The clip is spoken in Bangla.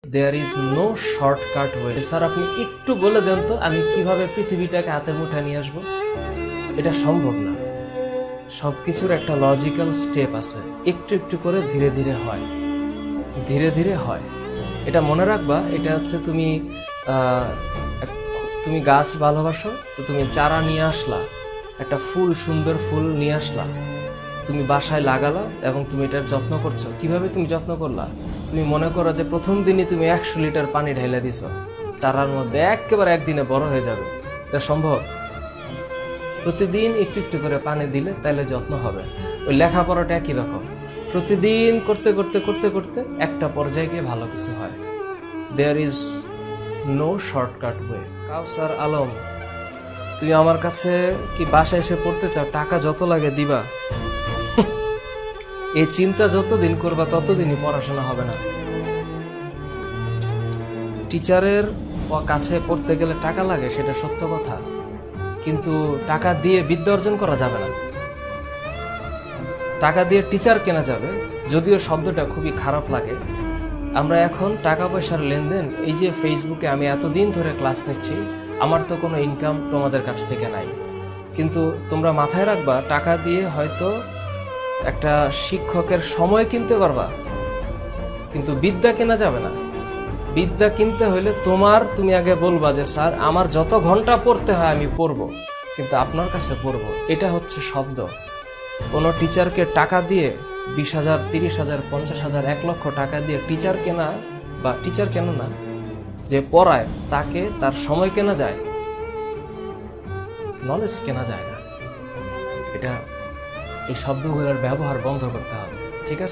There is no shortcut way. Sir আপনি একটু বলে দেন তো আমি কিভাবে পৃথিবীটাকে হাতের মুঠায় নিয়ে আসবো। এটা সম্ভব না। সবকিছুর একটা লজিক্যাল স্টেপ আছে, একটু একটু করে ধীরে ধীরে হয়, ধীরে ধীরে হয়। এটা মনে রাখবা। এটা হচ্ছে তুমি গাছ ভালোবাসো, তো তুমি চারা নিয়ে আসলা, একটা ফুল, সুন্দর ফুল নিয়ে আসলা, তুমি বাসায় লাগালা এবং তুমি এটার যত্ন করছো। কিভাবে তুমি যত্ন করলা? তুমি মনে করো যে প্রথম দিনই তুমি 100 লিটার পানি ঢেলে দিছো চারার মধ্যে, একেবারে একদিনে বড় হয়ে যাবে। এটা সম্ভব? প্রতিদিন একটু একটু করে পানি দিলে তাহলে যত্ন হবে। ওই লেখাপড়াটা একই রকম, প্রতিদিন করতে করতে করতে করতে একটা পর্যায়ে গিয়ে ভালো কিছু হয়। There is no shortcut way. Kausar Alam, তুমি আমার কাছে কি বাসায় এসে পড়তে চাও? টাকা যত লাগে দিবা। এই চিন্তা যতদিন করবা ততদিনই পড়াশোনা হবে না। টিচারের কাছে পড়তে গেলে টাকা লাগে, সেটা সত্য কথা, কিন্তু টাকা দিয়ে বিদ্যা অর্জন করা যাবে না। টাকা দিয়ে টিচার কেনা যাবে, যদিও শব্দটা খুবই খারাপ লাগে। আমরা এখন টাকা পয়সার লেনদেন, এই যে ফেসবুকে আমি এতদিন ধরে ক্লাস নিচ্ছি, আমার তো কোনো ইনকাম তোমাদের কাছ থেকে নাই, কিন্তু তোমরা মাথায় রাখবা টাকা দিয়ে হয়তো একটা শিক্ষকের সময় কিনতে পারবা, কিন্তু বিদ্যা কেনা যাবে না। বিদ্যা কিনতে হইলে তুমি আগে বলবা যে স্যার আমার যত ঘন্টা পড়তে হয় আমি পড়বো, কিন্তু আপনার কাছে পড়বো। এটা হচ্ছে শব্দ। কোনো টিচারকে টাকা দিয়ে 20,000, 30,000, 50,000, 1 লক্ষ টাকা দিয়ে টিচার কেনা, বা টিচার কেন না, যে পড়ায় তাকে তার সময় কেনা যায়, নলেজ কেনা যায় না। এটা এই শব্দগুলোর ব্যবহার বন্ধ করতে হবে, ঠিক আছে?